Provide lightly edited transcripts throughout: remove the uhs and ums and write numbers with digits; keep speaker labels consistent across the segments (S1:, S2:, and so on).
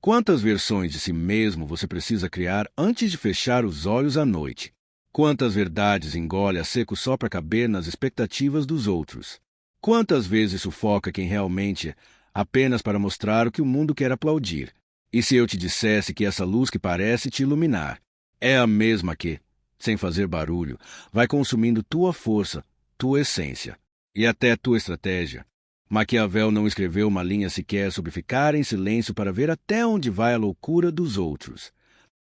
S1: Quantas versões de si mesmo você precisa criar antes de fechar os olhos à noite? Quantas verdades engole a seco só para caber nas expectativas dos outros? Quantas vezes sufoca quem realmente é apenas para mostrar o que o mundo quer aplaudir? E se eu te dissesse que essa luz que parece te iluminar é a mesma que, sem fazer barulho, vai consumindo tua força, tua essência e até tua estratégia? Maquiavel não escreveu uma linha sequer sobre ficar em silêncio para ver até onde vai a loucura dos outros.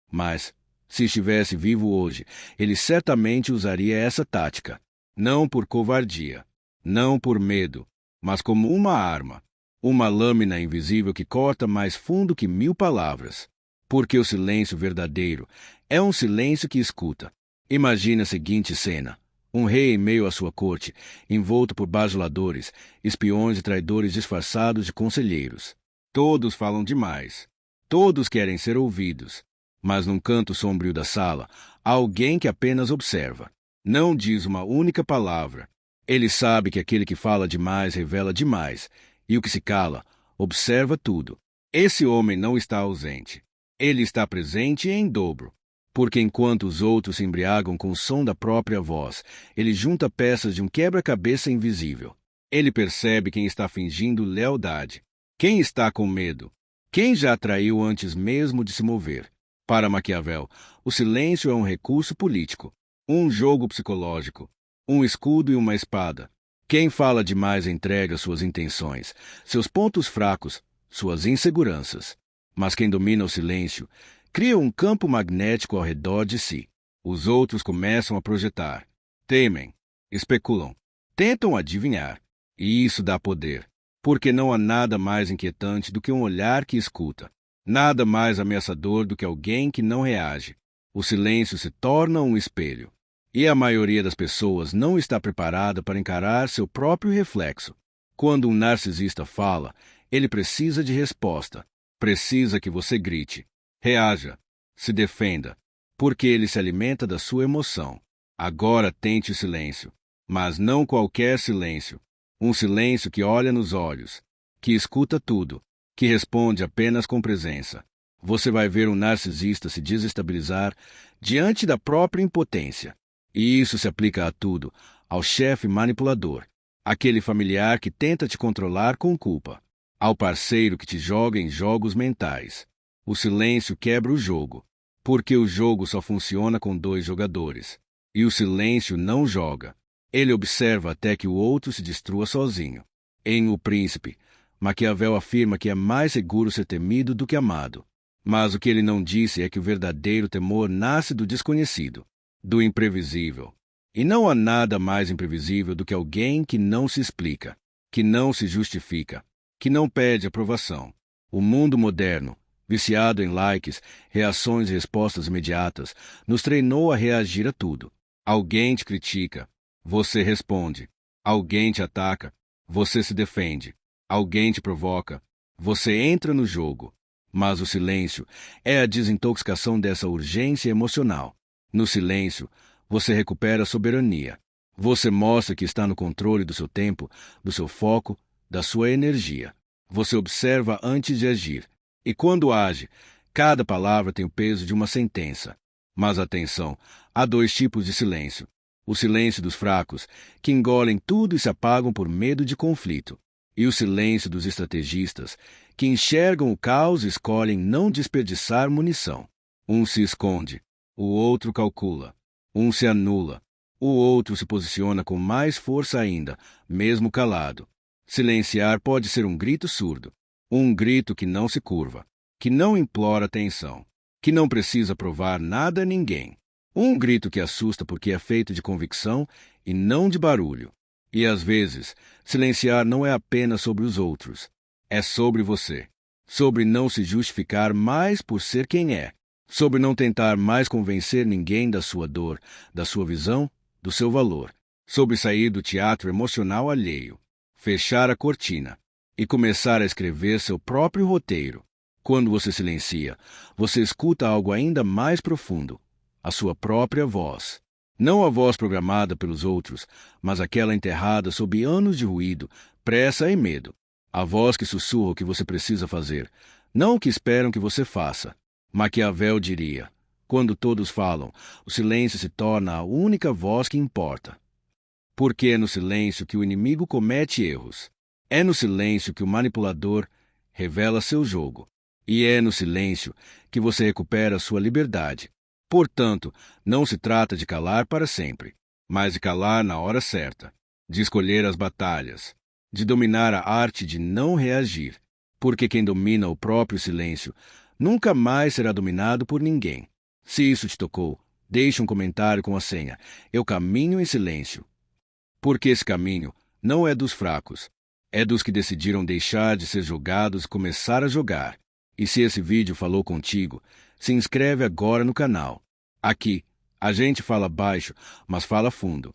S1: Mas, se estivesse vivo hoje, ele certamente usaria essa tática. Não por covardia, não por medo, mas como uma arma. Uma lâmina invisível que corta mais fundo que 1000 palavras. Porque o silêncio verdadeiro é um silêncio que escuta. Imagine a seguinte cena. Um rei em meio à sua corte, envolto por bajuladores, espiões e traidores disfarçados de conselheiros. Todos falam demais. Todos querem ser ouvidos. Mas num canto sombrio da sala, há alguém que apenas observa. Não diz uma única palavra. Ele sabe que aquele que fala demais revela demais, e o que se cala, observa tudo. Esse homem não está ausente. Ele está presente em dobro. Porque enquanto os outros se embriagam com o som da própria voz, ele junta peças de um quebra-cabeça invisível. Ele percebe quem está fingindo lealdade, quem está com medo, quem já traiu antes mesmo de se mover. Para Maquiavel, o silêncio é um recurso político, um jogo psicológico, um escudo e uma espada. Quem fala demais entrega suas intenções, seus pontos fracos, suas inseguranças. Mas quem domina o silêncio cria um campo magnético ao redor de si. Os outros começam a projetar, temem, especulam, tentam adivinhar. E isso dá poder, porque não há nada mais inquietante do que um olhar que escuta. Nada mais ameaçador do que alguém que não reage. O silêncio se torna um espelho. E a maioria das pessoas não está preparada para encarar seu próprio reflexo. Quando um narcisista fala, ele precisa de resposta. Precisa que você grite. Reaja, se defenda, porque ele se alimenta da sua emoção. Agora tente o silêncio, mas não qualquer silêncio. Um silêncio que olha nos olhos, que escuta tudo, que responde apenas com presença. Você vai ver um narcisista se desestabilizar diante da própria impotência. E isso se aplica a tudo, ao chefe manipulador, aquele familiar que tenta te controlar com culpa, ao parceiro que te joga em jogos mentais. O silêncio quebra o jogo, porque o jogo só funciona com 2 jogadores. E o silêncio não joga. Ele observa até que o outro se destrua sozinho. Em O Príncipe, Maquiavel afirma que é mais seguro ser temido do que amado. Mas o que ele não disse é que o verdadeiro temor nasce do desconhecido, do imprevisível. E não há nada mais imprevisível do que alguém que não se explica, que não se justifica, que não pede aprovação. O mundo moderno, viciado em likes, reações e respostas imediatas, nos treinou a reagir a tudo. Alguém te critica, você responde. Alguém te ataca, você se defende. Alguém te provoca, você entra no jogo. Mas o silêncio é a desintoxicação dessa urgência emocional. No silêncio, você recupera a soberania. Você mostra que está no controle do seu tempo, do seu foco, da sua energia. Você observa antes de agir. E quando age, cada palavra tem o peso de uma sentença. Mas atenção, há 2 tipos de silêncio. O silêncio dos fracos, que engolem tudo e se apagam por medo de conflito. E o silêncio dos estrategistas, que enxergam o caos e escolhem não desperdiçar munição. Um se esconde, o outro calcula. Um se anula, o outro se posiciona com mais força ainda, mesmo calado. Silenciar pode ser um grito surdo. Um grito que não se curva, que não implora atenção, que não precisa provar nada a ninguém. Um grito que assusta porque é feito de convicção e não de barulho. E às vezes, silenciar não é apenas sobre os outros, é sobre você. Sobre não se justificar mais por ser quem é. Sobre não tentar mais convencer ninguém da sua dor, da sua visão, do seu valor. Sobre sair do teatro emocional alheio. Fechar a cortina e começar a escrever seu próprio roteiro. Quando você silencia, você escuta algo ainda mais profundo, a sua própria voz. Não a voz programada pelos outros, mas aquela enterrada sob anos de ruído, pressa e medo. A voz que sussurra o que você precisa fazer, não o que esperam que você faça. Maquiavel diria: quando todos falam, o silêncio se torna a única voz que importa. Porque é no silêncio que o inimigo comete erros. É no silêncio que o manipulador revela seu jogo. E é no silêncio que você recupera sua liberdade. Portanto, não se trata de calar para sempre, mas de calar na hora certa, de escolher as batalhas, de dominar a arte de não reagir. Porque quem domina o próprio silêncio nunca mais será dominado por ninguém. Se isso te tocou, deixe um comentário com a senha "Eu caminho em silêncio". Porque esse caminho não é dos fracos, é dos que decidiram deixar de ser jogados e começar a jogar. E se esse vídeo falou contigo, se inscreve agora no canal. Aqui, a gente fala baixo, mas fala fundo.